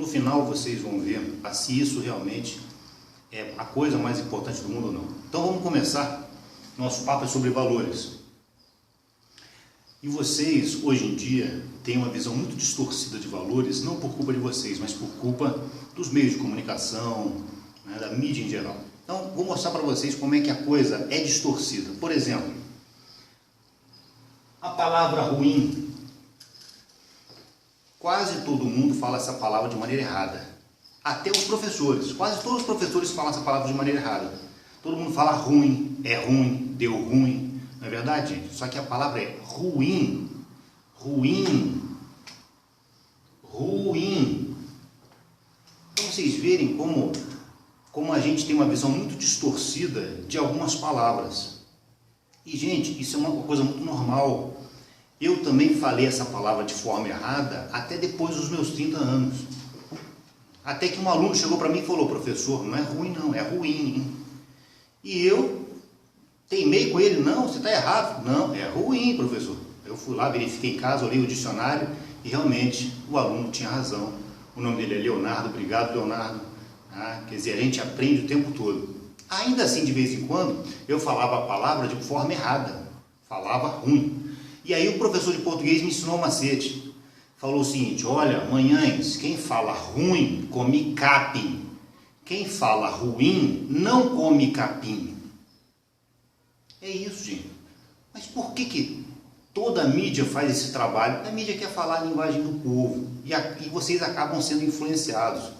No final vocês vão ver se isso realmente é a coisa mais importante do mundo ou não. Então vamos começar. Nosso papo é sobre valores. E vocês, hoje em dia, têm uma visão muito distorcida de valores, não por culpa de vocês, mas por culpa dos meios de comunicação, né, da mídia em geral. Então, vou mostrar para vocês como é que a coisa é distorcida. Por exemplo, a palavra ruim. Quase todo mundo fala essa palavra de maneira errada. Até os professores. Quase todos os professores falam essa palavra de maneira errada. Todo mundo fala ruim, é ruim, deu ruim. Não é verdade, gente? Só que a palavra é ruim. Ruim. Ruim. Para vocês verem como a gente tem uma visão muito distorcida de algumas palavras. E, gente, isso é uma coisa muito normal. Eu também falei essa palavra de forma errada até depois dos meus 30 anos. Até que um aluno chegou para mim e falou: professor, não é ruim não, é ruim, hein? E eu teimei com ele: não, você está errado. Não, é ruim, professor. Eu fui lá, verifiquei em casa, olhei o dicionário e realmente o aluno tinha razão. O nome dele é Leonardo. Obrigado, Leonardo. Quer dizer, a gente aprende o tempo todo. Ainda assim, de vez em quando, eu falava a palavra de forma errada. Falava ruim. E aí o professor de português me ensinou um macete. Falou o seguinte: olha, manhães, quem fala ruim, come capim. Quem fala ruim, não come capim. É isso, gente. Mas por que toda a mídia faz esse trabalho? A mídia quer falar a linguagem do povo. E vocês acabam sendo influenciados.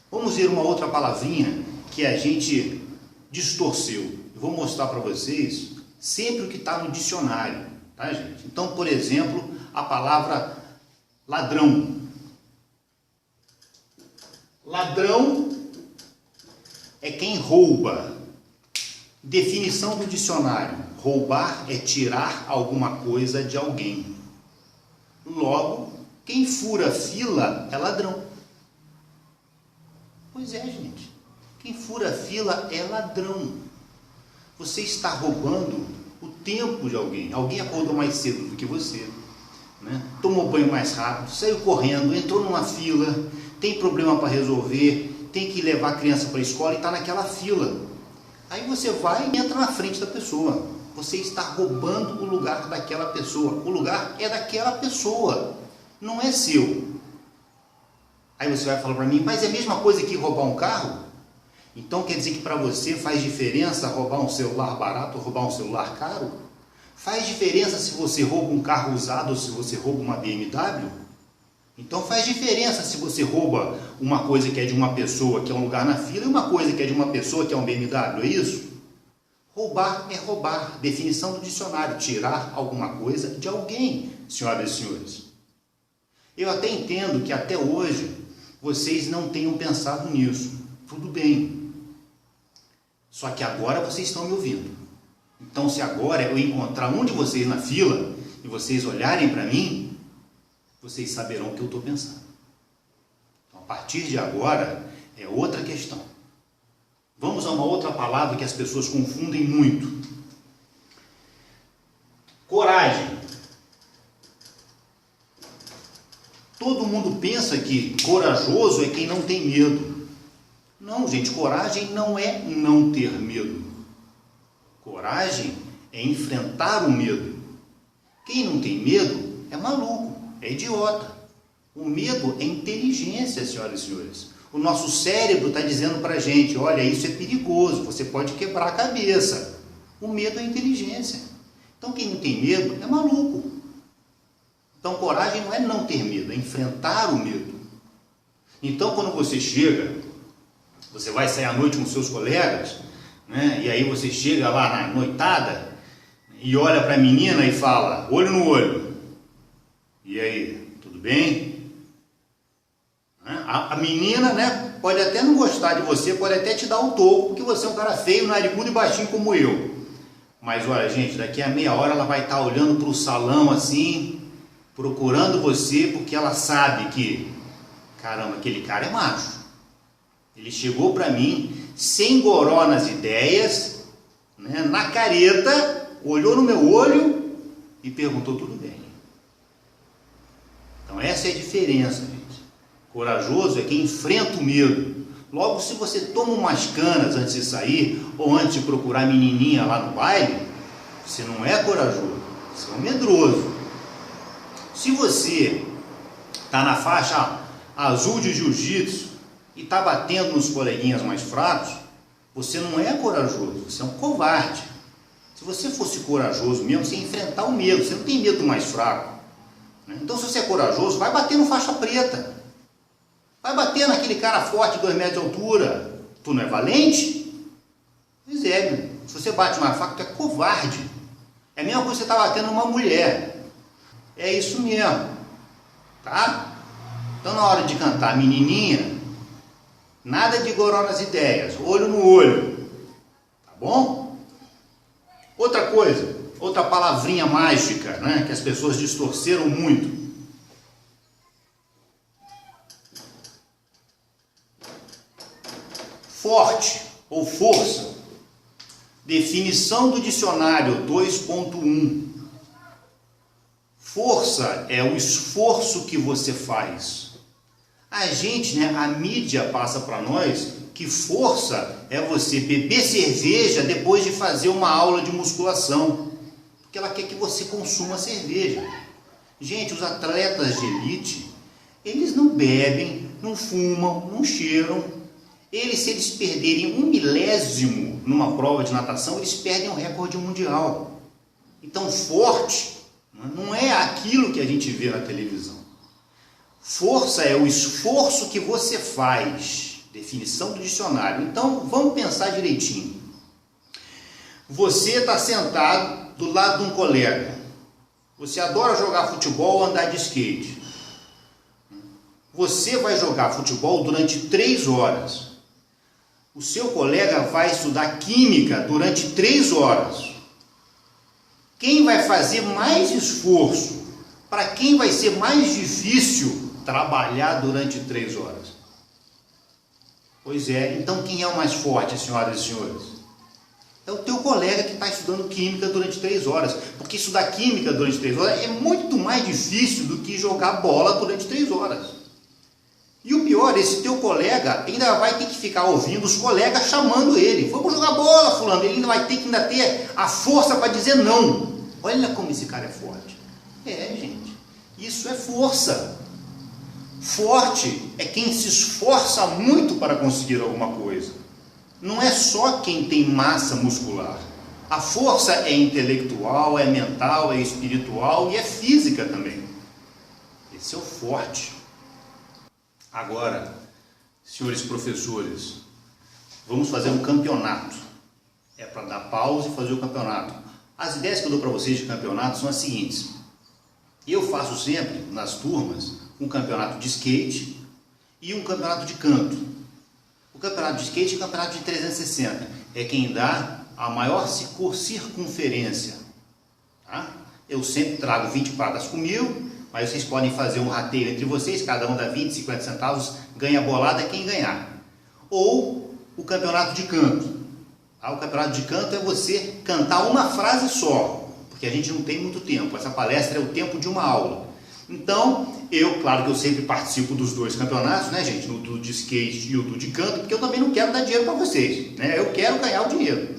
Vamos ver uma outra palavrinha que a gente distorceu. Eu vou mostrar para vocês sempre o que está no dicionário. Tá, gente? Então, por exemplo, a palavra ladrão. Ladrão é quem rouba. Definição do dicionário: roubar é tirar alguma coisa de alguém. Logo, quem fura fila é ladrão. Pois é, gente. Quem fura fila é ladrão. Você está roubando o tempo de alguém. Alguém acordou mais cedo do que você, né? Tomou banho mais rápido, saiu correndo, entrou numa fila, tem problema para resolver, tem que levar a criança para a escola e está naquela fila. Aí você vai e entra na frente da pessoa. Você está roubando o lugar daquela pessoa. O lugar é daquela pessoa, não é seu. Aí você vai falar para mim: mas é a mesma coisa que roubar um carro? Então quer dizer que para você faz diferença roubar um celular barato ou roubar um celular caro? Faz diferença se você rouba um carro usado ou se você rouba uma BMW? Então faz diferença se você rouba uma coisa que é de uma pessoa, que é um lugar na fila, e uma coisa que é de uma pessoa, que é um BMW, é isso? Roubar é roubar. Definição do dicionário: tirar alguma coisa de alguém, senhoras e senhores. Eu até entendo que até hoje vocês não tenham pensado nisso. Tudo bem. Só que agora vocês estão me ouvindo. Então, se agora eu encontrar um de vocês na fila e vocês olharem para mim, vocês saberão o que eu estou pensando. Então, a partir de agora, é outra questão. Vamos a uma outra palavra que as pessoas confundem muito. Coragem. Todo mundo pensa que corajoso é quem não tem medo. Não, gente, coragem não é não ter medo. Coragem é enfrentar o medo. Quem não tem medo é maluco, é idiota. O medo é inteligência, senhoras e senhores. O nosso cérebro está dizendo para a gente: olha, isso é perigoso, você pode quebrar a cabeça. O medo é inteligência. Então quem não tem medo é maluco. Então coragem não é não ter medo, é enfrentar o medo. Então quando você chega, você vai sair à noite com seus colegas, né? E aí você chega lá na noitada e olha para a menina e fala, olho no olho: e aí, tudo bem? A menina, né, pode até não gostar de você, pode até te dar um toco, porque você é um cara feio, narigudo e baixinho como eu. Mas olha, gente, daqui a meia hora ela vai estar olhando para o salão assim, procurando você, porque ela sabe que, caramba, aquele cara é macho. Ele chegou para mim sem goró nas ideias, né, na careta, olhou no meu olho e perguntou: tudo bem? Então essa é a diferença, gente. Corajoso é quem enfrenta o medo. Logo, se você toma umas canas antes de sair, ou antes de procurar menininha lá no baile, você não é corajoso, você é um medroso. Se você está na faixa azul de jiu-jitsu e está batendo nos coleguinhas mais fracos, você não é corajoso, você é um covarde. Se você fosse corajoso mesmo, você ia enfrentar o medo, você não tem medo do mais fraco. Então, se você é corajoso, vai bater no faixa preta. Vai bater naquele cara forte de 2 metros de altura. Tu não é valente? Pois é, meu. Se você bate mais fraco, tu é covarde. É a mesma coisa que você está batendo numa mulher. É isso mesmo. Tá? Então, na hora de cantar menininha, nada de goró nas ideias. Olho no olho. Tá bom? Outra coisa, outra palavrinha mágica, né, que as pessoas distorceram muito. Forte ou força. Definição do dicionário 2.1. Força é o esforço que você faz. A gente, né, a mídia passa para nós que força é você beber cerveja depois de fazer uma aula de musculação. Porque ela quer que você consuma cerveja. Gente, os atletas de elite, eles não bebem, não fumam, não cheiram. Se eles perderem 1 milésimo numa prova de natação, eles perdem o recorde mundial. Então, forte não é aquilo que a gente vê na televisão. Força é o esforço que você faz. Definição do dicionário. Então, vamos pensar direitinho. Você está sentado do lado de um colega. Você adora jogar futebol ou andar de skate. Você vai jogar futebol durante 3 horas. O seu colega vai estudar química durante 3 horas. Quem vai fazer mais esforço? Para quem vai ser mais difícil trabalhar durante 3 horas? Pois é, então quem é o mais forte, senhoras e senhores? É o teu colega que está estudando química durante 3 horas. Porque estudar química durante 3 horas é muito mais difícil do que jogar bola durante 3 horas. E o pior, esse teu colega ainda vai ter que ficar ouvindo os colegas chamando ele. Vamos jogar bola, fulano. Ele ainda vai ter que ter a força para dizer não. Olha como esse cara é forte. É, gente, isso é força. Forte é quem se esforça muito para conseguir alguma coisa. Não é só quem tem massa muscular. A força é intelectual, é mental, é espiritual e é física também. Esse é o forte. Agora, senhores professores, vamos fazer um campeonato. É para dar pausa e fazer o campeonato. As ideias que eu dou para vocês de campeonato são as seguintes. Eu faço sempre, nas turmas, um campeonato de skate e um campeonato de canto. O campeonato de skate é o campeonato de 360. É quem dá a maior circunferência. Tá? Eu sempre trago 20 pratas comigo, mas vocês podem fazer um rateio entre vocês, cada um dá 20, 50 centavos, ganha bolada quem ganhar. Ou o campeonato de canto. O campeonato de canto é você cantar uma frase só, porque a gente não tem muito tempo. Essa palestra é o tempo de uma aula. Então, claro que eu sempre participo dos 2 campeonatos, né, gente? O do de skate e o do de canto, porque eu também não quero dar dinheiro para vocês, né? Eu quero ganhar o dinheiro,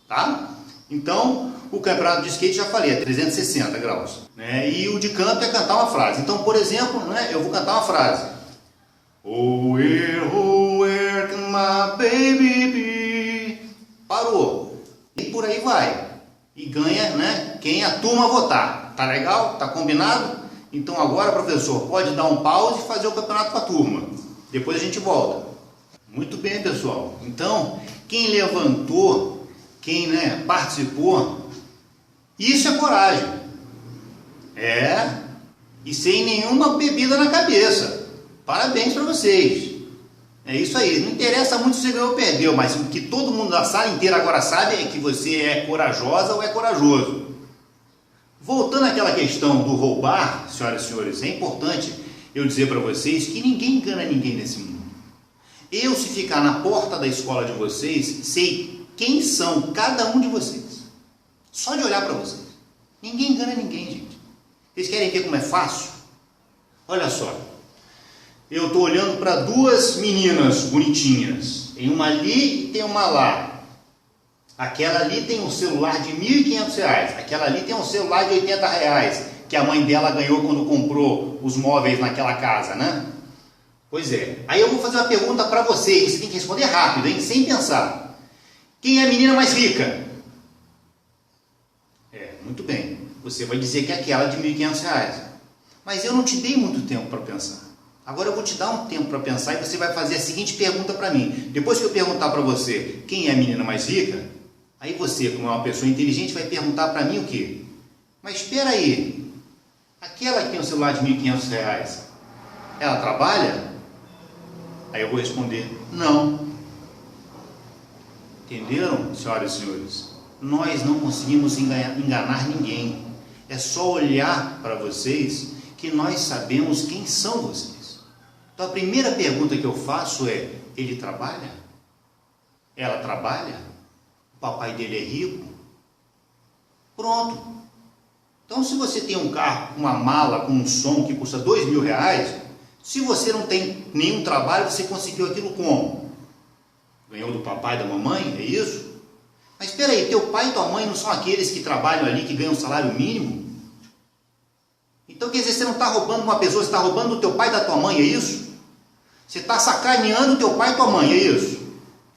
tá? Então, o campeonato de skate, já falei, é 360 graus, né? E o de canto é cantar uma frase. Então, por exemplo, né, eu vou cantar uma frase. Oh, where can my baby be? Parou. E por aí vai. E ganha, né, quem a turma votar. Tá legal? Tá combinado? Então agora, professor, pode dar um pause e fazer o campeonato com a turma. Depois a gente volta. Muito bem, pessoal. Então, quem levantou, quem, né, participou, isso é coragem. E sem nenhuma bebida na cabeça. Parabéns para vocês. É isso aí. Não interessa muito se você ganhou ou perdeu, mas o que todo mundo da sala inteira agora sabe é que você é corajosa ou é corajoso. Voltando àquela questão do roubar, senhoras e senhores, é importante eu dizer para vocês que ninguém engana ninguém nesse mundo. Eu, se ficar na porta da escola de vocês, sei quem são cada um de vocês. Só de olhar para vocês. Ninguém engana ninguém, gente. Vocês querem ver como é fácil? Olha só. eu estou olhando para duas meninas bonitinhas. Tem uma ali e tem uma lá. Aquela ali tem um celular de R$ 1.500. Aquela ali tem um celular de R$ 80, que a mãe dela ganhou quando comprou os móveis naquela casa, né? Pois é. Aí eu vou fazer uma pergunta para você, você tem que responder rápido, hein? Sem pensar. Quem é a menina mais rica? Muito bem. Você vai dizer que é aquela de R$ 1.500. Mas eu não te dei muito tempo para pensar. Agora eu vou te dar um tempo para pensar e você vai fazer a seguinte pergunta para mim. Depois que eu perguntar para você quem é a menina mais rica, aí você, como é uma pessoa inteligente, vai perguntar para mim o quê? Mas espera aí, aquela que tem um celular de R$ 1.500, ela trabalha? Aí eu vou responder, não. Entenderam, senhoras e senhores? Nós não conseguimos enganar ninguém. É só olhar para vocês que nós sabemos quem são vocês. Então a primeira pergunta que eu faço é, ele trabalha? Ela trabalha? O papai dele é rico? Pronto. Então se você tem um carro, uma mala com um som que custa R$ 2.000, se você não tem nenhum trabalho, você conseguiu aquilo como? Ganhou do papai e da mamãe? É isso? Mas espera aí, teu pai e tua mãe não são aqueles que trabalham ali, que ganham um salário mínimo? Então quer dizer, você não está roubando uma pessoa, você está roubando do teu pai e da tua mãe, é isso? Você está sacaneando o teu pai e tua mãe, é isso?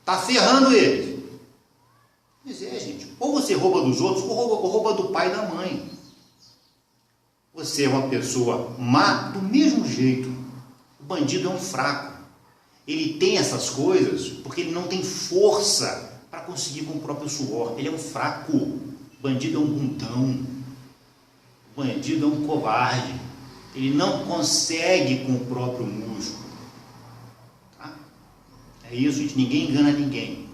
Está ferrando eles. Pois é, gente. Ou você rouba dos outros, ou rouba do pai e da mãe. Você é uma pessoa má do mesmo jeito. O bandido é um fraco. Ele tem essas coisas porque ele não tem força para conseguir com o próprio suor. Ele é um fraco. O bandido é um bundão. O bandido é um covarde. Ele não consegue com o próprio músculo. Tá? É isso, gente. Ninguém engana ninguém.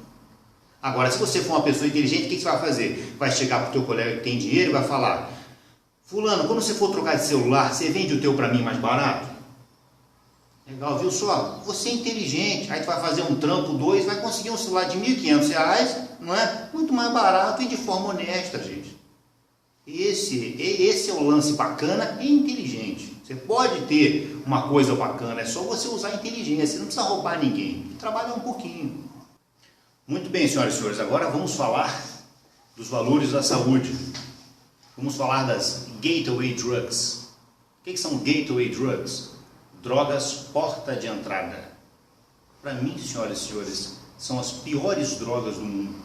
Agora, se você for uma pessoa inteligente, o que você vai fazer? Vai chegar para o teu colega que tem dinheiro e vai falar: fulano, quando você for trocar de celular, você vende o teu para mim mais barato? Legal, viu só? Você é inteligente, aí tu vai fazer um trampo, vai conseguir um celular de R$ 1.500, não é? Muito mais barato e de forma honesta, gente. Esse é o lance bacana e inteligente. Você pode ter uma coisa bacana, é só você usar a inteligência, você não precisa roubar ninguém, trabalhar um pouquinho. Muito bem, senhoras e senhores, agora vamos falar dos valores da saúde. Vamos falar das gateway drugs. O que são gateway drugs? Drogas porta de entrada. Para mim, senhoras e senhores, são as piores drogas do mundo.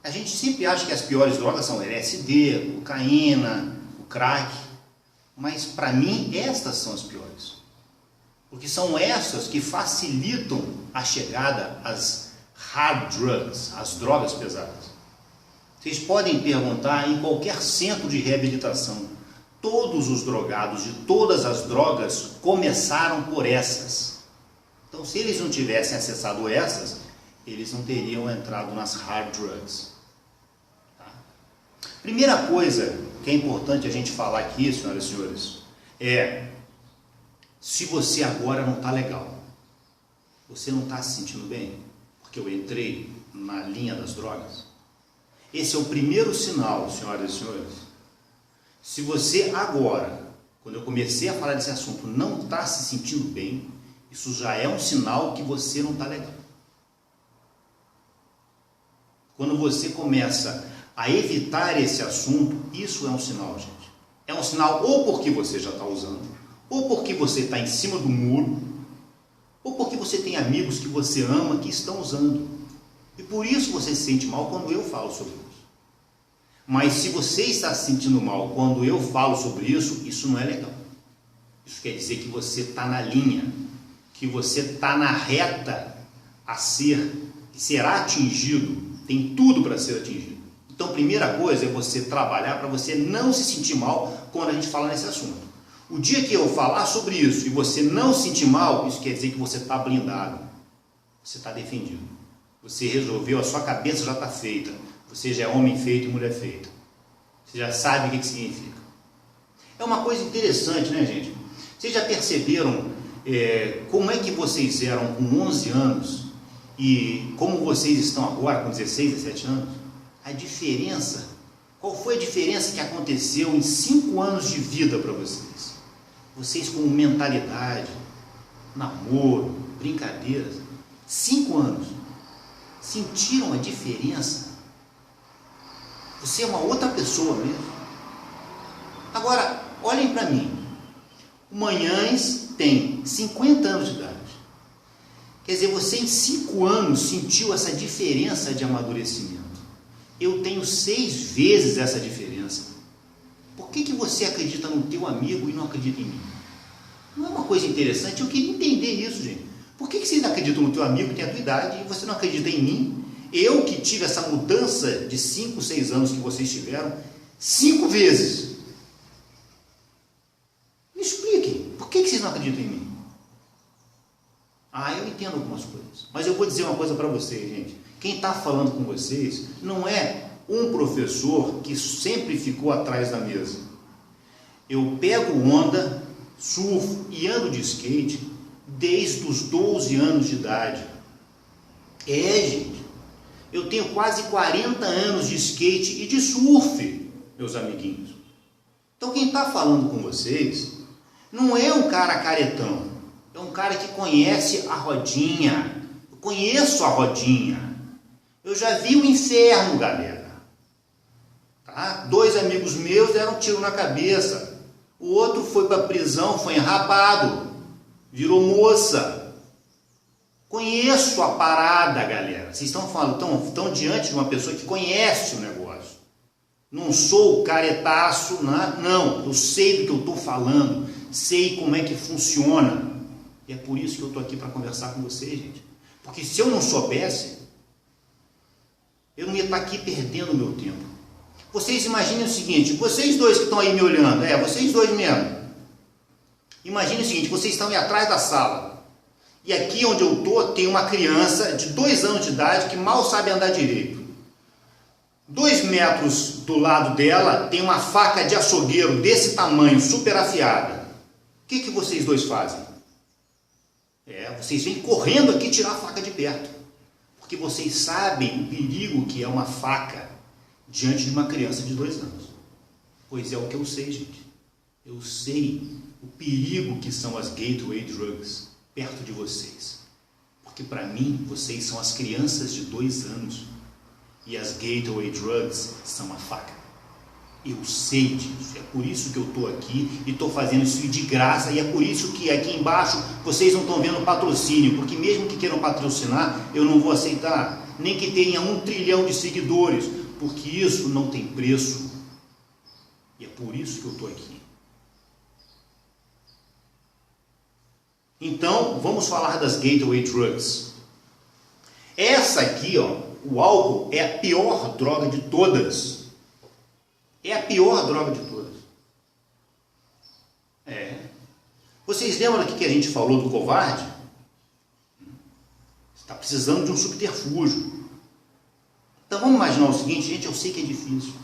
A gente sempre acha que as piores drogas são LSD, cocaína, o crack, mas para mim estas são as piores. Porque são essas que facilitam a chegada às hard drugs, às drogas pesadas. Vocês podem perguntar em qualquer centro de reabilitação. Todos os drogados de todas as drogas começaram por essas. Então, se eles não tivessem acessado essas, eles não teriam entrado nas hard drugs. Tá? Primeira coisa que é importante a gente falar aqui, senhoras e senhores, é: se você agora não está legal, você não está se sentindo bem, porque eu entrei na linha das drogas, esse é o primeiro sinal, senhoras e senhores. Se você agora, quando eu comecei a falar desse assunto, não está se sentindo bem, isso já é um sinal que você não está legal. Quando você começa a evitar esse assunto, isso é um sinal, gente. É um sinal ou porque você já está usando, ou porque você está em cima do muro, ou porque você tem amigos que você ama que estão usando. E por isso você se sente mal quando eu falo sobre isso. Mas se você está se sentindo mal quando eu falo sobre isso, isso não é legal. Isso quer dizer que você está na linha, que você está na reta a que será atingido, tem tudo para ser atingido. Então, primeira coisa é você trabalhar para você não se sentir mal quando a gente fala nesse assunto. O dia que eu falar sobre isso e você não se sentir mal, isso quer dizer que você está blindado, você está defendido. Você resolveu, a sua cabeça já está feita. Você já é homem feito e mulher feita. Você já sabe o que significa. É uma coisa interessante, né, gente? Vocês já perceberam como é que vocês eram com 11 anos e como vocês estão agora com 16, 17 anos? A diferença, qual foi a diferença que aconteceu em 5 anos de vida para vocês? Vocês com mentalidade, namoro, brincadeiras, 5 anos, sentiram a diferença? Você é uma outra pessoa mesmo. Agora, olhem para mim. O Manhães tem 50 anos de idade. Quer dizer, você em 5 anos sentiu essa diferença de amadurecimento. Eu tenho 6 vezes essa diferença. Por que você acredita no teu amigo e não acredita em mim? Não é uma coisa interessante? Eu queria entender isso, gente. Por que vocês acreditam no teu amigo que tem a tua idade e você não acredita em mim? Eu que tive essa mudança de 5, 6 anos que vocês tiveram, 5 vezes. Me expliquem, por que vocês não acreditam em mim? Eu entendo algumas coisas, mas eu vou dizer uma coisa para vocês, gente. Quem está falando com vocês não é um professor que sempre ficou atrás da mesa. Eu pego onda, surfo e ando de skate desde os 12 anos de idade. Gente, eu tenho quase 40 anos de skate e de surf, meus amiguinhos. Então quem está falando com vocês não é um cara caretão, é um cara que conhece a rodinha. Eu conheço a rodinha. Eu já vi o inferno, galera. Tá? 2 amigos meus deram um tiro na cabeça. O outro foi para a prisão, foi enrabado, virou moça. Conheço a parada, galera. Vocês estão falando, estão diante de uma pessoa que conhece o negócio. Não sou caretaço, não. Eu sei do que eu estou falando, sei como é que funciona. E é por isso que eu estou aqui para conversar com vocês, gente. Porque se eu não soubesse, eu não ia estar aqui perdendo o meu tempo. Vocês imaginem o seguinte, vocês dois que estão aí me olhando, vocês dois mesmo. Imagine o seguinte, vocês estão aí atrás da sala. E aqui onde eu estou tem uma criança de 2 anos de idade que mal sabe andar direito. 2 metros do lado dela tem uma faca de açougueiro desse tamanho, super afiada. O que vocês dois fazem? Vocês vêm correndo aqui tirar a faca de perto. Porque vocês sabem o perigo que é uma faca diante de uma criança de 2 anos. Pois é o que eu sei, gente. Eu sei o perigo que são as gateway drugs perto de vocês. Porque para mim, vocês são as crianças de 2 anos. E as gateway drugs são a faca. Eu sei disso, é por isso que eu estou aqui e estou fazendo isso de graça, e é por isso que aqui embaixo vocês não estão vendo patrocínio, porque mesmo que queiram patrocinar, eu não vou aceitar, nem que tenha 1 trilhão de seguidores, porque isso não tem preço, e é por isso que eu estou aqui. Então, vamos falar das gateway drugs. Essa aqui, o álcool é a pior droga de todas. É a pior droga de todas. Vocês lembram do que a gente falou do covarde? Está precisando de um subterfúgio. Então vamos imaginar o seguinte, gente, eu sei que é difícil.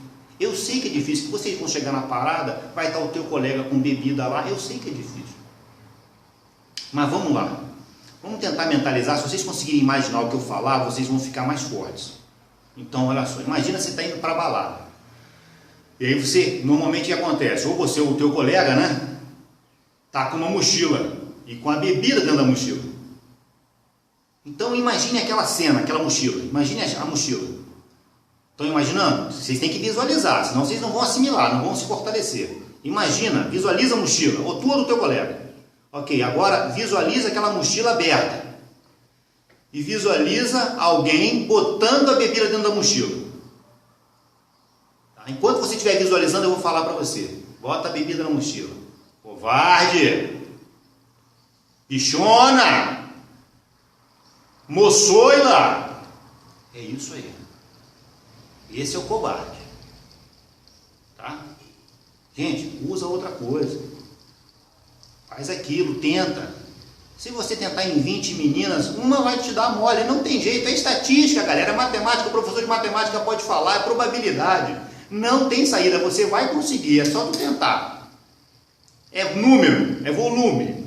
Eu sei que é difícil, que vocês vão chegar na parada, vai estar o teu colega com bebida lá, eu sei que é difícil. Mas vamos lá. Vamos tentar mentalizar, se vocês conseguirem imaginar o que eu falar, vocês vão ficar mais fortes. Então, olha só, imagina você está indo para a balada. E aí você, normalmente o que acontece? Ou você ou o teu colega, né? Tá com uma mochila e com a bebida dentro da mochila. Então imagine aquela cena, aquela mochila. Imagine a mochila. Estão imaginando? Vocês têm que visualizar, senão vocês não vão assimilar, não vão se fortalecer. Imagina, visualiza a mochila, ou tua do teu colega. Ok, agora visualiza aquela mochila aberta. E visualiza alguém botando a bebida dentro da mochila. Enquanto você estiver visualizando, eu vou falar para você. Bota a bebida na mochila. Covarde. Bichona. Moçoila. É isso aí. Esse é o covarde. Tá? Gente, usa outra coisa. Faz aquilo, tenta. Se você tentar em 20 meninas, uma vai te dar mole. Não tem jeito, é estatística, galera. É matemática, o professor de matemática pode falar, é probabilidade. Não tem saída, você vai conseguir, é só tu tentar. É número, é volume.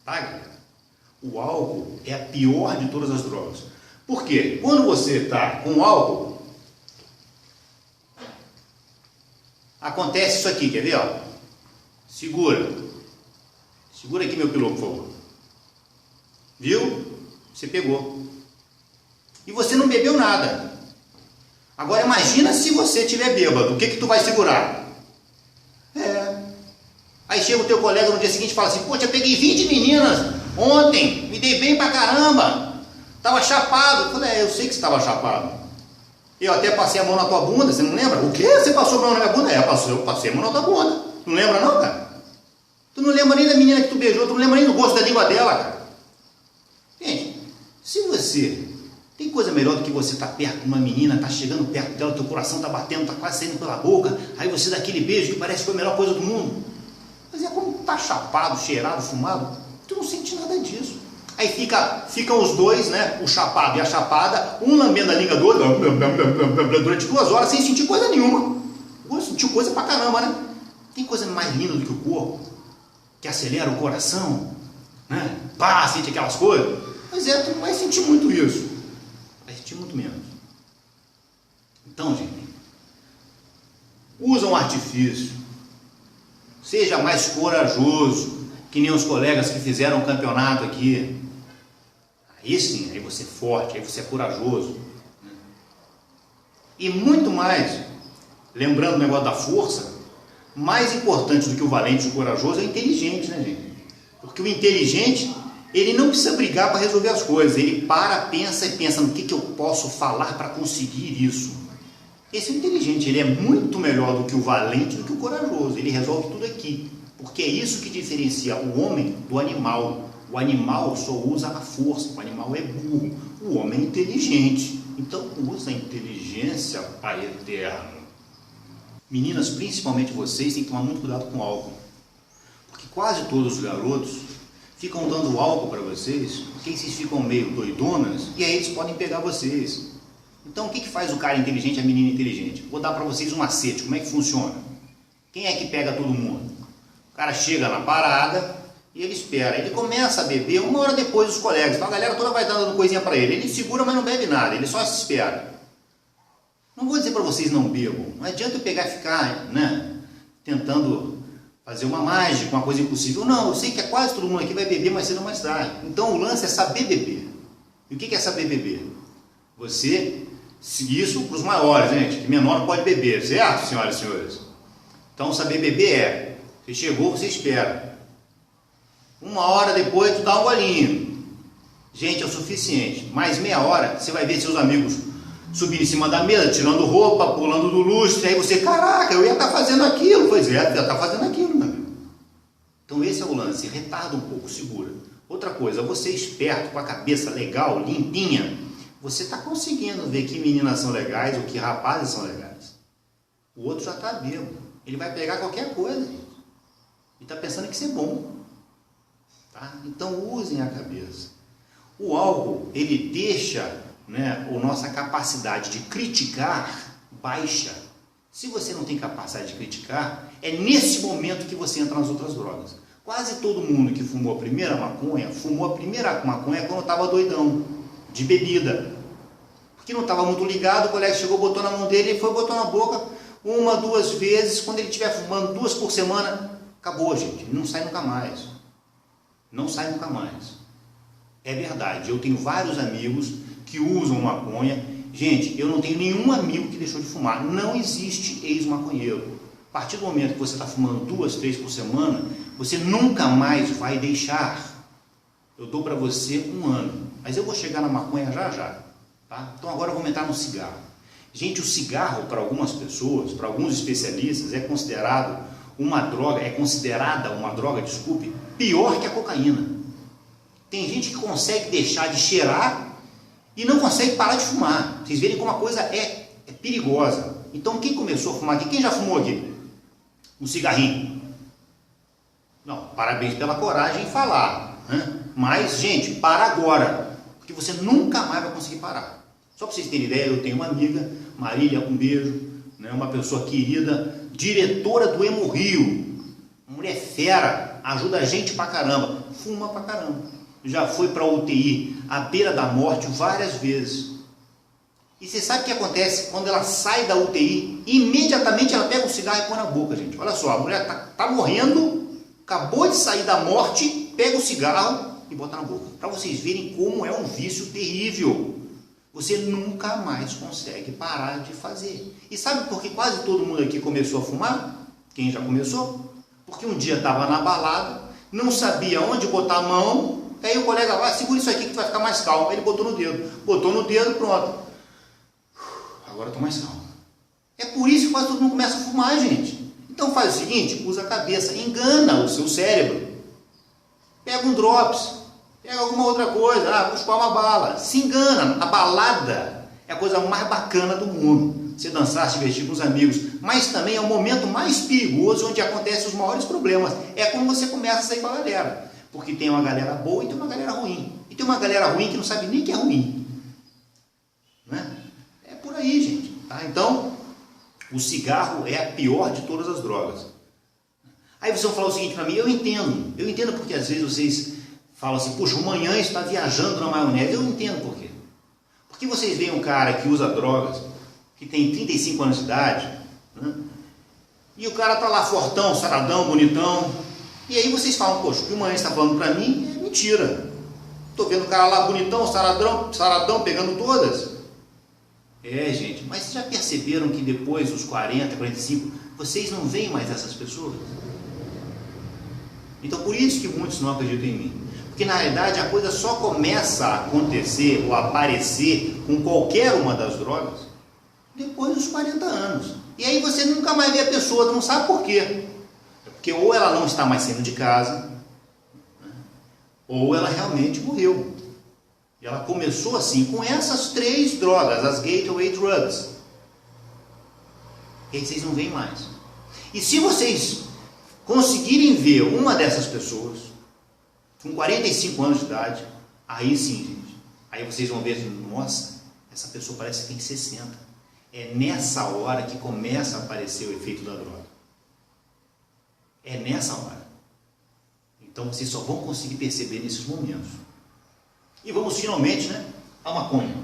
Tá, galera? O álcool é a pior de todas as drogas. Por quê? Quando você está com álcool, acontece isso aqui, quer ver? Segura. Segura aqui, meu piloto, por favor. Você pegou. E você não bebeu nada. Agora imagina se você estiver bêbado, o que tu vai segurar? Aí chega o teu colega no dia seguinte e fala assim, poxa, eu peguei 20 meninas ontem, me dei bem pra caramba, tava chapado. Eu falei, eu sei que você tava chapado. Eu até passei a mão na tua bunda, você não lembra? O quê? Você passou a mão na minha bunda? Eu passei a mão na tua bunda. Não lembra não, cara? Tu não lembra nem da menina que tu beijou, tu não lembra nem do gosto da língua dela, cara. Gente, se você... Tem coisa melhor do que você estar perto de uma menina, tá chegando perto dela, teu coração tá batendo, tá quase saindo pela boca, aí você dá aquele beijo que parece que foi a melhor coisa do mundo. Mas é como tá chapado, cheirado, fumado, tu não sente nada disso. Aí ficam os dois, né, o chapado e a chapada, um lambendo a língua do outro, durante 2 horas sem sentir coisa nenhuma. Sentiu coisa pra caramba, né? Tem coisa mais linda do que o corpo, que acelera o coração, né? Pá, sente aquelas coisas. Mas tu não vai sentir muito isso. Vai sentir muito menos. Então, gente, usa um artifício. Seja mais corajoso, que nem os colegas que fizeram o campeonato aqui. Aí sim, aí você é forte, aí você é corajoso. E muito mais, lembrando o negócio da força, mais importante do que o valente e o corajoso é o inteligente, né, gente? Porque o inteligente, ele não precisa brigar para resolver as coisas. Ele pensa e pensa no que eu posso falar para conseguir isso. Esse é o inteligente, ele é muito melhor do que o valente, do que o corajoso. Ele resolve tudo aqui. Porque é isso que diferencia o homem do animal. O animal só usa a força, o animal é burro. O homem é inteligente. Então usa a inteligência, Pai eterno. Meninas, principalmente vocês, têm que tomar muito cuidado com o álcool. Porque quase todos os garotos ficam dando álcool para vocês, porque vocês ficam meio doidonas, e aí eles podem pegar vocês. Então o que faz o cara inteligente e a menina inteligente? Vou dar para vocês um macete, como é que funciona? Quem é que pega todo mundo? O cara chega na parada e ele espera, ele começa a beber 1 hora depois dos colegas, então a galera toda vai dando coisinha para ele, ele segura, mas não bebe nada, ele só se espera. Não vou dizer para vocês não bebam, não adianta eu pegar e ficar, né, tentando fazer uma mágica, uma coisa impossível. Não, eu sei que quase todo mundo aqui vai beber mais cedo ou mais tarde. Então o lance é saber beber. E o que é saber beber? Isso para os maiores, gente, que menor não pode beber, certo, senhoras e senhores? Então saber beber você chegou, você espera. 1 hora depois tu dá um golinho. Gente, é o suficiente. Mais meia hora você vai ver seus amigos subindo em cima da mesa, tirando roupa, pulando do lustre, aí você, caraca, eu ia estar fazendo aquilo. Pois é, eu ia estar fazendo aquilo, meu amigo. Então esse é o lance, retarda um pouco, segura. Outra coisa, você esperto, com a cabeça legal, limpinha, você está conseguindo ver que meninas são legais ou que rapazes são legais. O outro já está bêbado, ele vai pegar qualquer coisa, gente. E está pensando que isso é bom. Tá? Então usem a cabeça. O álcool, ele deixa, né, a nossa capacidade de criticar baixa. Se você não tem capacidade de criticar, é nesse momento que você entra nas outras drogas. Quase todo mundo que fumou a primeira maconha quando estava doidão, de bebida. Porque não estava muito ligado, o colega chegou, botou na mão dele, ele foi, botou na boca 1, 2 vezes, quando ele estiver fumando 2 por semana, acabou, gente, ele não sai nunca mais. Não sai nunca mais. É verdade, eu tenho vários amigos que usam maconha. Gente, eu não tenho nenhum amigo que deixou de fumar. Não existe ex-maconheiro. A partir do momento que você está fumando 2, 3 por semana, você nunca mais vai deixar. Eu dou para você 1 ano. Mas eu vou chegar na maconha já já. Tá? Então agora eu vou entrar no cigarro. Gente, o cigarro, para algumas pessoas, para alguns especialistas, é considerada uma droga, pior que a cocaína. Tem gente que consegue deixar de cheirar e não consegue parar de fumar. Vocês verem como a coisa é perigosa. Então quem começou a fumar aqui, quem já fumou aqui? Um cigarrinho? Não, parabéns pela coragem em falar, né? Mas, gente, para agora, porque você nunca mais vai conseguir parar. Só para vocês terem ideia, eu tenho uma amiga, Marília, um beijo, né? Uma pessoa querida, diretora do Hemorrio, uma mulher fera, ajuda a gente pra caramba, fuma pra caramba. Já foi para UTI, à beira da morte, várias vezes. E você sabe o que acontece? Quando ela sai da UTI, imediatamente ela pega o cigarro e põe na boca, gente. Olha só, a mulher tá morrendo, acabou de sair da morte, pega o cigarro e bota na boca. Para vocês verem como é um vício terrível. Você nunca mais consegue parar de fazer. E sabe por que quase todo mundo aqui começou a fumar? Quem já começou? Porque um dia estava na balada, não sabia onde botar a mão, aí o colega vai, segura isso aqui que tu vai ficar mais calmo. Aí ele botou no dedo, pronto. Agora eu estou mais calmo. É por isso que quase todo mundo começa a fumar, gente. Então faz o seguinte, usa a cabeça, engana o seu cérebro. Pega um drops, pega alguma outra coisa, vou chupar uma bala. Se engana, a balada é a coisa mais bacana do mundo. Você dançar, se divertir com os amigos, mas também é o momento mais perigoso onde acontecem os maiores problemas. É quando você começa a sair com a galera. Porque tem uma galera boa e tem uma galera ruim. E tem uma galera ruim que não sabe nem que é ruim. Né? É por aí, gente. Tá? Então, o cigarro é a pior de todas as drogas. Aí vocês vão falar o seguinte para mim, eu entendo porque às vezes vocês falam assim, poxa, o manhã está viajando na maionese. Eu entendo por quê. Porque vocês veem um cara que usa drogas, que tem 35 anos de idade, né? E o cara tá lá fortão, saradão, bonitão, e aí vocês falam, poxa, o que o manhã está falando para mim é mentira. Tô vendo o cara lá bonitão, saradão, pegando todas. Gente, mas vocês já perceberam que depois dos 40, 45, vocês não veem mais essas pessoas? Então por isso que muitos não acreditam em mim. Porque na realidade a coisa só começa a acontecer ou a aparecer com qualquer uma das drogas depois dos 40 anos. E aí você nunca mais vê a pessoa, tu não sabe por quê. É porque ou ela não está mais saindo de casa, né? Ou ela realmente morreu. E ela começou assim, com essas 3 drogas, as gateway drugs. E aí vocês não veem mais. E se vocês conseguirem ver uma dessas pessoas, com 45 anos de idade, aí sim, gente, aí vocês vão ver, nossa, essa pessoa parece que tem 60. É nessa hora que começa a aparecer o efeito da droga. É nessa hora. Então vocês só vão conseguir perceber nesses momentos. E vamos finalmente, né, à maconha.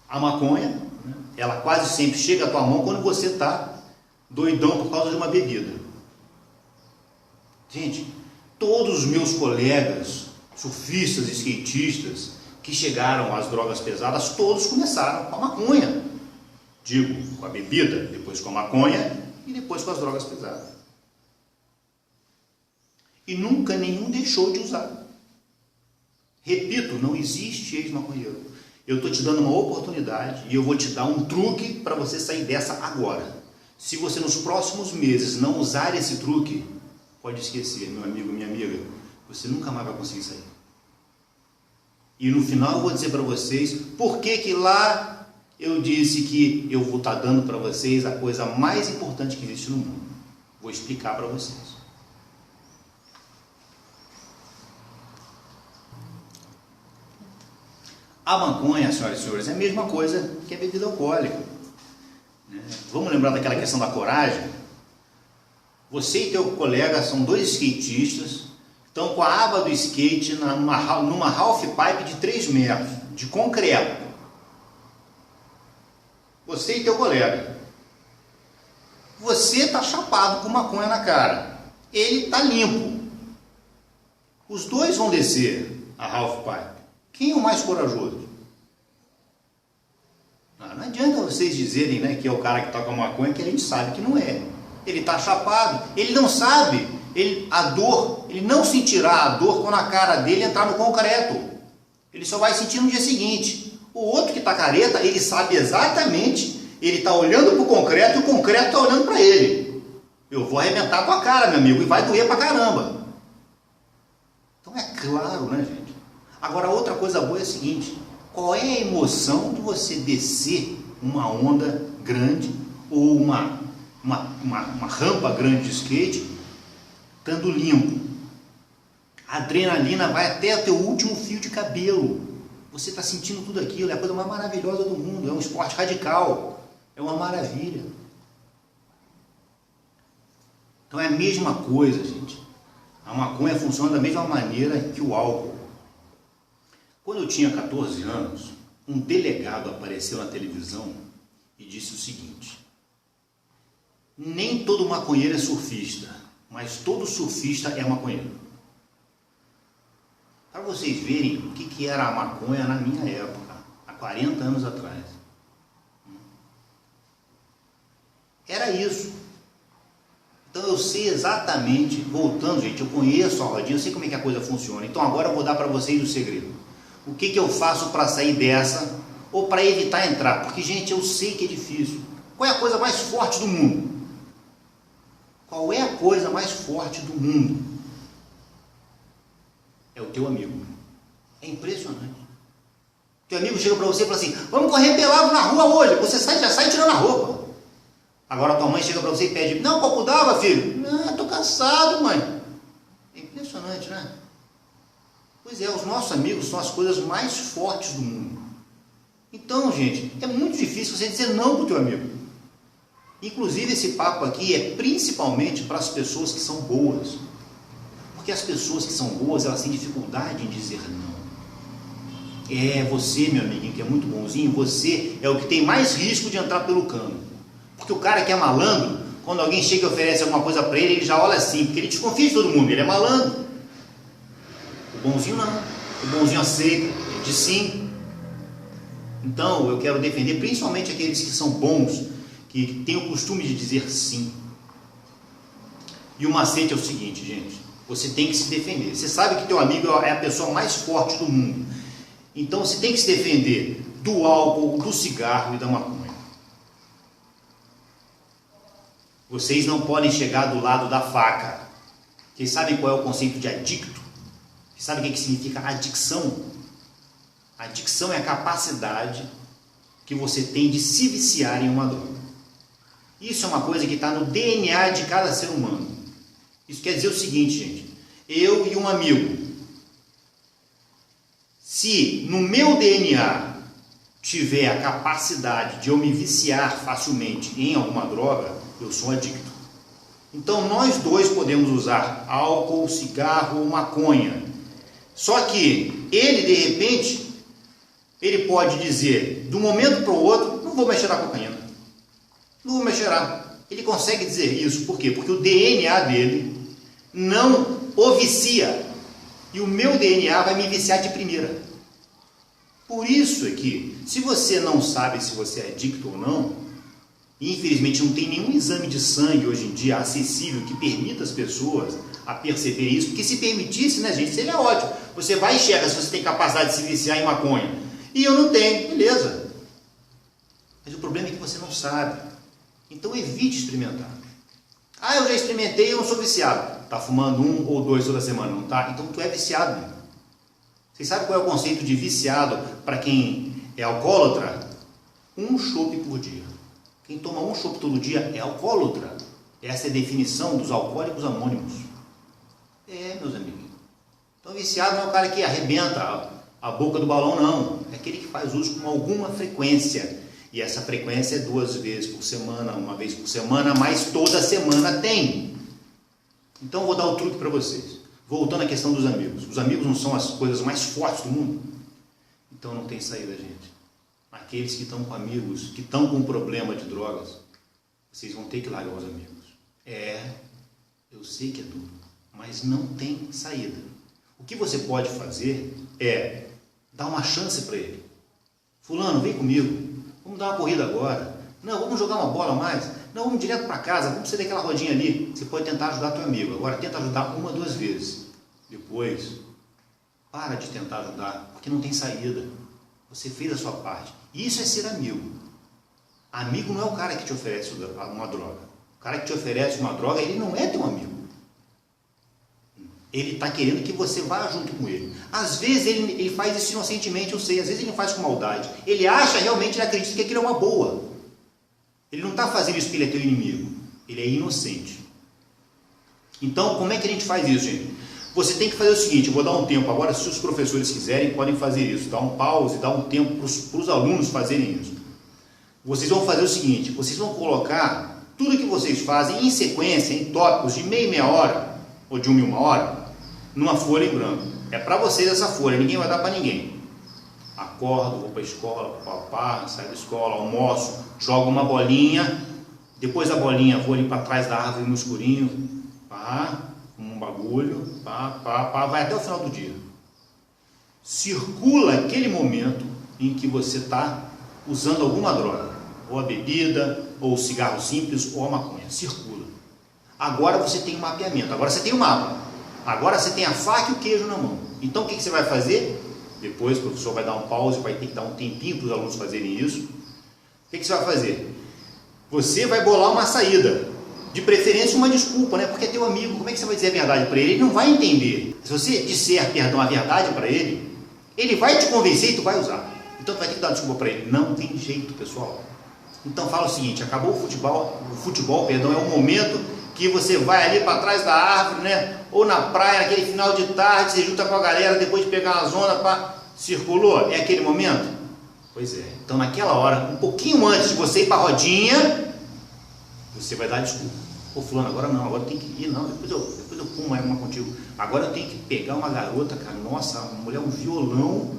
A maconha, né, ela quase sempre chega à tua mão quando você está doidão por causa de uma bebida. Gente, todos os meus colegas, surfistas, skatistas, que chegaram às drogas pesadas, todos começaram com a maconha. Digo, com a bebida, depois com a maconha e depois com as drogas pesadas. E nunca nenhum deixou de usar. Repito, não existe ex-maconheiro. Eu estou te dando uma oportunidade e eu vou te dar um truque para você sair dessa agora. Se você nos próximos meses não usar esse truque, pode esquecer, meu amigo, minha amiga, você nunca mais vai conseguir sair. E no final eu vou dizer para vocês por que lá eu disse que eu vou estar dando para vocês a coisa mais importante que existe no mundo. Vou explicar para vocês. A maconha, senhoras e senhores, é a mesma coisa que a bebida alcoólica. Vamos lembrar daquela questão da coragem? Você e teu colega são 2 skatistas, estão com a aba do skate numa half pipe de 3 metros, de concreto. Você e teu colega. Você está chapado com maconha na cara. Ele está limpo. Os 2 vão descer a half pipe. Quem é o mais corajoso? Não adianta vocês dizerem, né, que é o cara que toca maconha, que a gente sabe que não é. Ele está chapado, ele não sabe, ele não sentirá a dor quando a cara dele entrar no concreto. Ele só vai sentir no dia seguinte. O outro que está careta, ele sabe exatamente, ele está olhando para o concreto e o concreto está olhando para ele. Eu vou arrebentar com a cara, meu amigo, e vai doer pra caramba. Então é claro, né, gente? Agora, outra coisa boa é a seguinte, qual é a emoção de você descer uma onda grande ou uma rampa grande de skate, estando limpo? A adrenalina vai até o teu último fio de cabelo. Você está sentindo tudo aquilo, é a coisa mais maravilhosa do mundo, é um esporte radical, é uma maravilha. Então é a mesma coisa, gente. A maconha funciona da mesma maneira que o álcool. Quando eu tinha 14 anos, um delegado apareceu na televisão e disse o seguinte: nem todo maconheiro é surfista, mas todo surfista é maconheiro. Para vocês verem o que era a maconha na minha época, há 40 anos atrás. Era isso. Então eu sei exatamente, voltando, gente, eu conheço a rodinha, eu sei como é que a coisa funciona. Então agora eu vou dar para vocês o segredo. O que eu faço para sair dessa, ou para evitar entrar? Porque, gente, eu sei que é difícil. Qual é a coisa mais forte do mundo? Qual é a coisa mais forte do mundo? É o teu amigo. É impressionante. Teu amigo chega para você e fala assim: vamos correr pelado na rua hoje. Você já sai tirando a roupa. Agora tua mãe chega para você e pede: não, copo d'água, filho. Não, estou cansado, mãe. É impressionante, né? Pois é, os nossos amigos são as coisas mais fortes do mundo. Então, gente, é muito difícil você dizer não para o teu amigo. Inclusive, esse papo aqui é principalmente para as pessoas que são boas. Porque as pessoas que são boas, elas têm dificuldade em dizer não. Você, meu amiguinho, que é muito bonzinho, você é o que tem mais risco de entrar pelo cano. Porque o cara que é malandro, quando alguém chega e oferece alguma coisa para ele, ele já olha assim, porque ele desconfia de todo mundo, ele é malandro. O bonzinho não. O bonzinho aceita, ele diz sim. Então, eu quero defender principalmente aqueles que são bons, que têm o costume de dizer sim. E o macete é o seguinte, gente: você tem que se defender. Você sabe que teu amigo é a pessoa mais forte do mundo. Então você tem que se defender do álcool, do cigarro e da maconha. Vocês não podem chegar do lado da faca. Vocês sabem qual é o conceito de adicto? Vocês sabem o que significa adicção? Adicção é a capacidade que você tem de se viciar em uma droga. Isso é uma coisa que está no DNA de cada ser humano. Isso quer dizer o seguinte, gente: eu e um amigo, se no meu DNA tiver a capacidade de eu me viciar facilmente em alguma droga, eu sou adicto. Então nós dois podemos usar álcool, cigarro ou maconha. Só que ele, de repente, ele pode dizer, de um momento para o outro: não vou mexer na cocaína. Não vou mexer. Ele consegue dizer isso, por quê? Porque o DNA dele não o vicia. E o meu DNA vai me viciar de primeira. Por isso é que, se você não sabe se você é adicto ou não, infelizmente não tem nenhum exame de sangue hoje em dia acessível que permita as pessoas a perceber isso, porque se permitisse, né, gente, seria ótimo. Você vai e enxerga se você tem capacidade de se viciar em maconha. E eu não tenho, beleza. Mas o problema é que você não sabe. Então evite experimentar. Eu já experimentei e eu não sou viciado. Está fumando 1 ou 2 toda semana, não está? Então tu é viciado, né? Vocês sabem qual é o conceito de viciado para quem é alcoólatra? 1 chopp por dia. Quem toma 1 chopp todo dia é alcoólatra. Essa é a definição dos alcoólicos anônimos. Meus amigos. Então viciado não é o cara que arrebenta a boca do balão, não. É aquele que faz uso com alguma frequência. E essa frequência é 2 vezes por semana, 1 vez por semana, mas toda semana tem. Então eu vou dar o truque para vocês. Voltando à questão dos amigos. Os amigos não são as coisas mais fortes do mundo? Então não tem saída, gente. Aqueles que estão com amigos, que estão com problema de drogas, vocês vão ter que largar os amigos. Eu sei que é duro, mas não tem saída. O que você pode fazer é dar uma chance para ele. Fulano, vem comigo. Vamos dar uma corrida agora. Não, vamos jogar uma bola a mais. Não, vamos direto para casa. Vamos sair daquela rodinha ali. Você pode tentar ajudar teu amigo. Agora tenta ajudar 1 ou 2 vezes. Depois, para de tentar ajudar, porque não tem saída. Você fez a sua parte. Isso é ser amigo. Amigo não é o cara que te oferece uma droga. O cara que te oferece uma droga, ele não é teu amigo. Ele está querendo que você vá junto com ele. Às vezes ele faz isso inocentemente, eu sei. Às vezes ele não faz com maldade. Ele acha realmente, ele acredita que aquilo é uma boa. Ele não está fazendo isso porque ele é teu inimigo. Ele é inocente. Então, como é que a gente faz isso, gente? Você tem que fazer o seguinte: eu vou dar um tempo agora, se os professores quiserem, podem fazer isso. Dar um pause, dar um tempo para os alunos fazerem isso. Vocês vão fazer o seguinte: vocês vão colocar tudo que vocês fazem em sequência, em tópicos de meia hora, ou de 1 hora, numa folha em branco. É para vocês essa folha, ninguém vai dar para ninguém. Acordo, vou para a escola, papá, saio da escola, almoço, jogo uma bolinha, depois da bolinha vou ali para trás da árvore no escurinho, um bagulho, vai até o final do dia. circula aquele momento em que você está usando alguma droga, ou a bebida, ou o cigarro simples, ou a maconha, circula. Agora você tem um mapeamento, agora você tem um mapa, agora você tem a faca e o queijo na mão. Então o que você vai fazer? Depois o professor vai dar um pause, vai ter que dar um tempinho para os alunos fazerem isso. O que você vai fazer? Você vai bolar uma saída, de preferência uma desculpa, né? Porque é teu amigo, como é que você vai dizer a verdade para ele? Ele não vai entender. Se você disser, perdão, a verdade para ele, ele vai te convencer e tu vai usar. Então tu vai ter que dar desculpa para ele. Não tem jeito, pessoal. Então fala o seguinte, acabou o futebol, perdão, é o momento que você vai ali para trás da árvore, né? Ou na praia, naquele final de tarde, você junta com a galera, depois de pegar uma zona, circulou, é aquele momento? Pois é, então naquela hora, um pouquinho antes de você ir para a rodinha, você vai dar desculpa. Ô fulano, agora não, agora tem que ir, não, depois eu fumo uma contigo. Agora eu tenho que pegar uma garota, cara, nossa, uma mulher, um violão,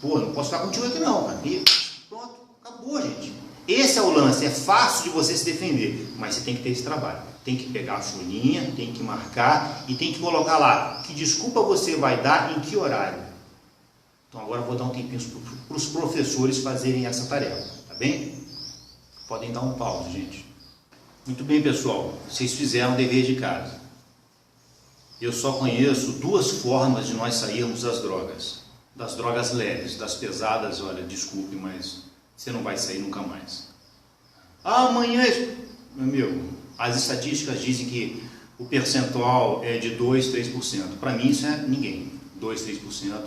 pô, não posso ficar contigo aqui não, cara. E pronto, acabou, gente. Esse é o lance, é fácil de você se defender, mas você tem que ter esse trabalho. Tem que pegar a folhinha, tem que marcar e tem que colocar lá que desculpa você vai dar em que horário. Então agora eu vou dar um tempinho para os professores fazerem essa tarefa, tá bem? Podem dar um pause, gente. Muito bem, pessoal, vocês fizeram o dever de casa. Eu só conheço duas formas de nós sairmos das drogas leves, das pesadas, olha, desculpe, mas você não vai sair nunca mais. Amanhã, meu amigo, as estatísticas dizem que o percentual é de 2, 3%. Para mim isso é ninguém, 2, 3%.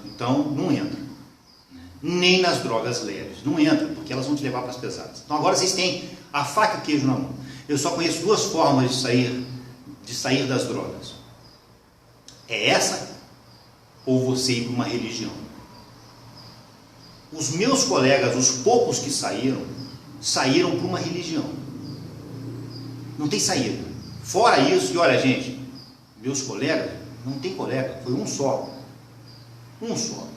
Então não entra. Nem nas drogas leves, não entra, porque elas vão te levar para as pesadas. Então agora vocês têm a faca e o queijo na mão. Eu só conheço duas formas de sair das drogas. É essa ou você ir para uma religião. Os meus colegas, os poucos que saíram para uma religião. Não tem saída. Fora isso, e olha gente, meus colegas, não tem colega, foi um só. Um só.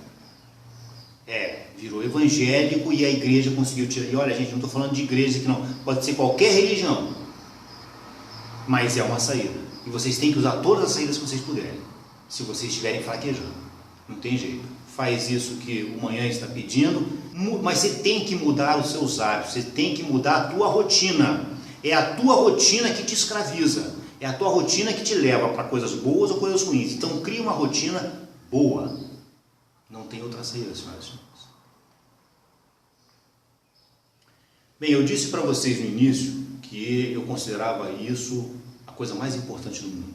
Virou evangélico e a igreja conseguiu tirar. E olha gente, não estou falando de igreja aqui não, pode ser qualquer religião. Mas é uma saída. E vocês têm que usar todas as saídas que vocês puderem. Se vocês estiverem fraquejando. Não tem jeito. Faz isso que o manhã está pedindo, mas você tem que mudar os seus hábitos, você tem que mudar a tua rotina. É a tua rotina que te escraviza. É a tua rotina que te leva para coisas boas ou coisas ruins. Então cria uma rotina boa. Não tem outra saída, senhoras e senhores. Bem, eu disse para vocês no início que eu considerava isso a coisa mais importante do mundo.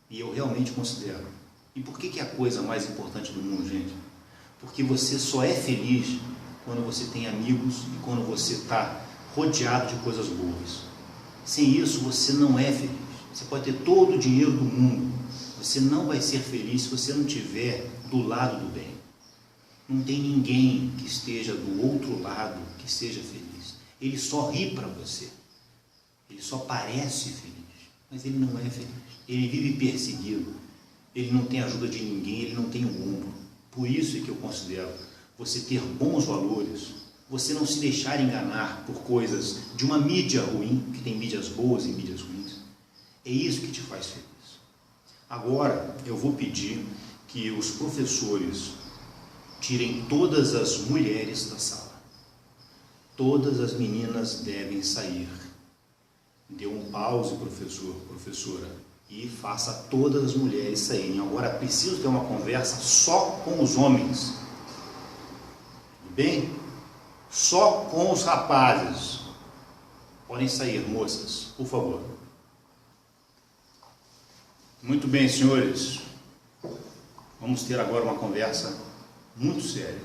E eu realmente considero. E por que é a coisa mais importante do mundo, gente? Porque você só é feliz quando você tem amigos e quando você está rodeado de coisas boas. Sem isso, você não é feliz. Você pode ter todo o dinheiro do mundo. Você não vai ser feliz se você não estiver do lado do bem. Não tem ninguém que esteja do outro lado que seja feliz. Ele só ri para você. Ele só parece feliz, mas ele não é feliz. Ele vive perseguido. Ele não tem ajuda de ninguém, ele não tem um ombro. Por isso é que eu considero você ter bons valores, você não se deixar enganar por coisas de uma mídia ruim, que tem mídias boas e mídias ruins. É isso que te faz feliz. Agora eu vou pedir que os professores tirem todas as mulheres da sala. Todas as meninas devem sair. Dê um pause, professor, professora, e faça todas as mulheres saírem. Agora preciso ter uma conversa só com os homens. Tudo bem? Só com os rapazes. Podem sair, moças, por favor. Muito bem, senhores. Vamos ter agora uma conversa muito séria.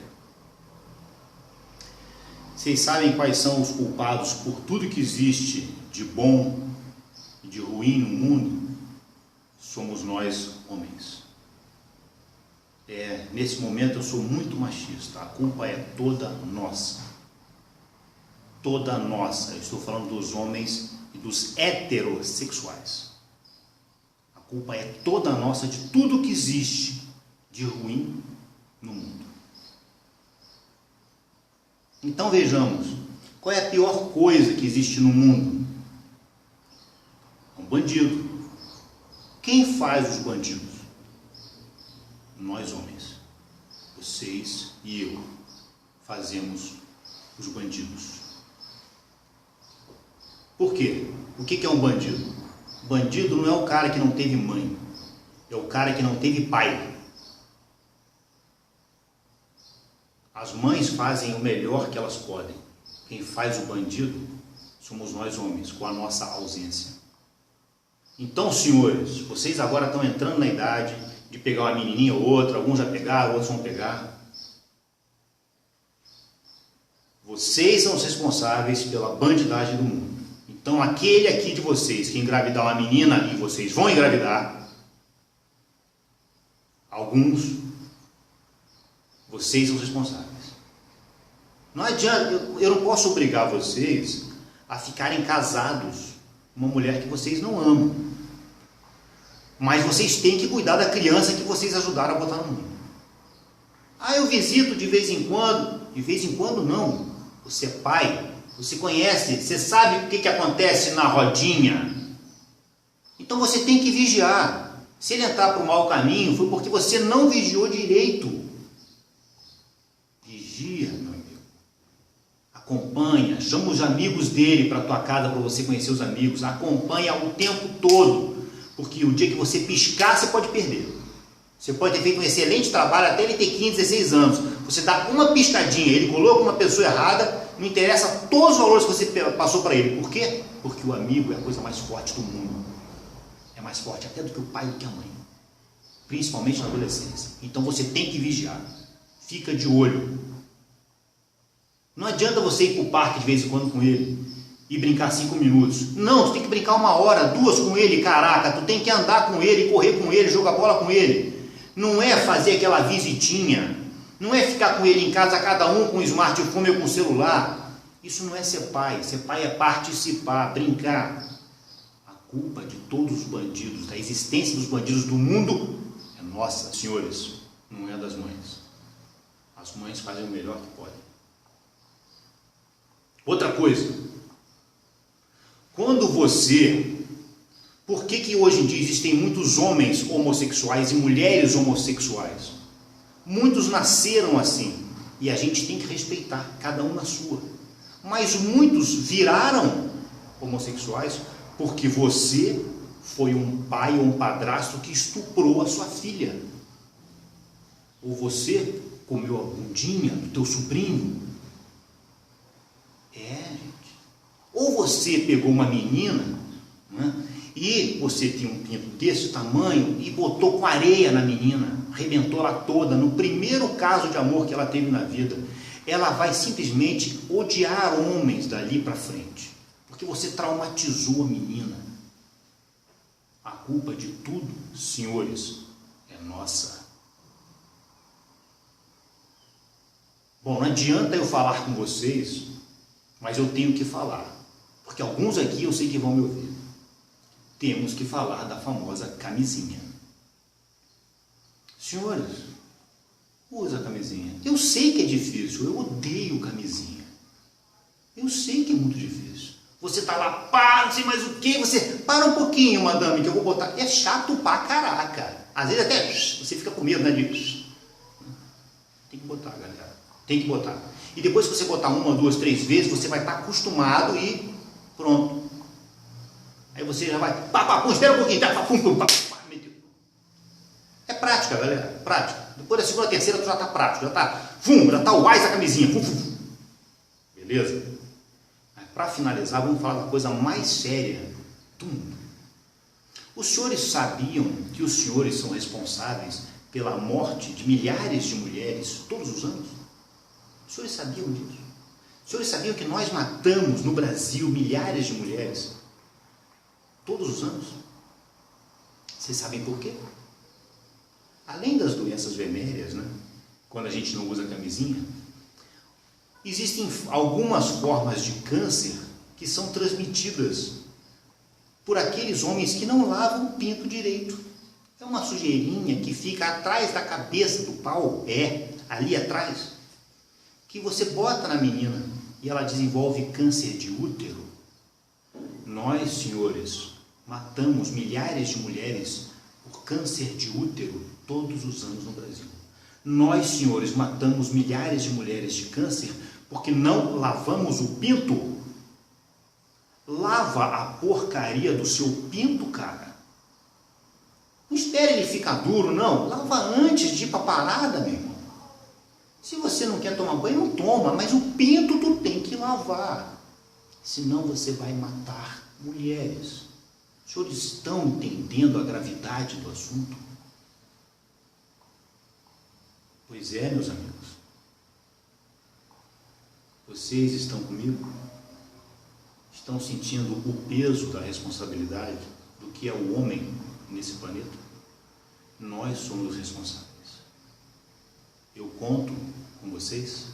Vocês sabem quais são os culpados por tudo que existe de bom e de ruim no mundo? Somos nós, homens. Nesse momento eu sou muito machista. A culpa é toda nossa. Toda nossa. Eu estou falando dos homens e dos heterossexuais. A culpa é toda nossa de tudo que existe de ruim no mundo. Então vejamos, qual é a pior coisa que existe no mundo? Um bandido. Quem faz os bandidos? Nós homens. Vocês e eu fazemos os bandidos. Por quê? O que é um bandido? Bandido não é o cara que não teve mãe, é o cara que não teve pai. As mães fazem o melhor que elas podem. Quem faz o bandido somos nós homens, com a nossa ausência. Então, senhores, vocês agora estão entrando na idade de pegar uma menininha ou outra, alguns já pegaram, outros vão pegar. Vocês são os responsáveis pela bandidagem do mundo. Então, aquele aqui de vocês que engravidar uma menina, e vocês vão engravidar, alguns, vocês são os responsáveis. Não adianta, eu não posso obrigar vocês a ficarem casados com uma mulher que vocês não amam. Mas vocês têm que cuidar da criança que vocês ajudaram a botar no mundo. Ah, eu visito de vez em quando. De vez em quando não. Você é pai, você conhece, você sabe o que acontece na rodinha. Então você tem que vigiar. Se ele entrar para o mau caminho, foi porque você não vigiou direito. Vigia, meu amigo. Acompanha, chama os amigos dele para a tua casa para você conhecer os amigos. Acompanha o tempo todo. Porque o dia que você piscar, você pode perder. Você pode ter feito um excelente trabalho até ele ter 15, 16 anos. Você dá uma piscadinha, ele coloca uma pessoa errada, não interessa todos os valores que você passou para ele. Por quê? Porque o amigo é a coisa mais forte do mundo. É mais forte até do que o pai e do que a mãe. Principalmente na adolescência. Então você tem que vigiar. Fica de olho. Não adianta você ir para o parque de vez em quando com ele e brincar 5 minutos. Não, tu tem que brincar 1 hora, 2 com ele, caraca. Tu tem que andar com ele, correr com ele, jogar bola com ele. Não é fazer aquela visitinha. Não é ficar com ele em casa, cada um com smartphone ou com celular. Isso não é ser pai. Ser pai é participar, brincar. A culpa de todos os bandidos, da existência dos bandidos do mundo, é nossa, senhores. Não é das mães. As mães fazem o melhor que podem. Outra coisa. Quando você... Por que hoje em dia existem muitos homens homossexuais e mulheres homossexuais? Muitos nasceram assim. E a gente tem que respeitar, cada um na sua. Mas muitos viraram homossexuais porque você foi um pai ou um padrasto que estuprou a sua filha. Ou você comeu a bundinha do teu sobrinho. Gente. Ou você pegou uma menina, né, e você tinha um pinto desse tamanho e botou com areia na menina, arrebentou ela toda. No primeiro caso de amor que ela teve na vida, ela vai simplesmente odiar homens dali para frente, porque você traumatizou a menina. A culpa de tudo, senhores, é nossa. Bom, não adianta eu falar com vocês, mas eu tenho que falar. Porque alguns aqui eu sei que vão me ouvir. Temos que falar da famosa camisinha. Senhores, usa a camisinha. Eu sei que é difícil, eu odeio camisinha. Eu sei que é muito difícil. Você tá lá, pá, não sei mais o que, você para um pouquinho, madame, que eu vou botar. É chato pra caraca. Às vezes até você fica com medo, né, de... Tem que botar, galera. Tem que botar. E depois que você botar 1, 2, 3 vezes, você vai estar acostumado e pronto. Aí você já vai, espera um pouquinho, é prática, galera, prática. Depois da segunda, terceira, tu já está prático, já está o ás da camisinha, beleza? Para finalizar, vamos falar da coisa mais séria do mundo. Os senhores sabiam que os senhores são responsáveis pela morte de milhares de mulheres todos os anos? Os senhores sabiam disso? Os senhores sabiam que nós matamos no Brasil milhares de mulheres todos os anos? Vocês sabem por quê? Além das doenças venéreas, né, quando a gente não usa camisinha, existem algumas formas de câncer que são transmitidas por aqueles homens que não lavam o pinto direito. É uma sujeirinha que fica atrás da cabeça do pau, ali atrás, que você bota na menina e ela desenvolve câncer de útero. Nós, senhores, matamos milhares de mulheres por câncer de útero todos os anos no Brasil. Nós, senhores, matamos milhares de mulheres de câncer porque não lavamos o pinto. Lava a porcaria do seu pinto, cara. Não espere ele ficar duro, não. Lava antes de ir para a parada, meu irmão. Se você não quer tomar banho, não toma, mas o pinto tu tem que lavar. Senão você vai matar mulheres. Os senhores estão entendendo a gravidade do assunto? Pois é, meus amigos. Vocês estão comigo? Estão sentindo o peso da responsabilidade do que é o homem nesse planeta? Nós somos os responsáveis. Eu conto com vocês.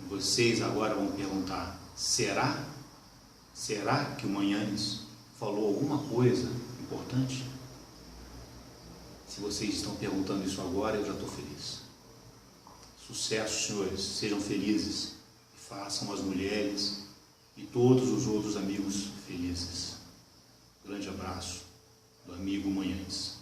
Vocês agora vão perguntar: será? Será que o Manhanes falou alguma coisa importante? Se vocês estão perguntando isso agora, eu já estou feliz. Sucesso, senhores. Sejam felizes. Façam as mulheres e todos os outros amigos felizes. Grande abraço do amigo Manhanes.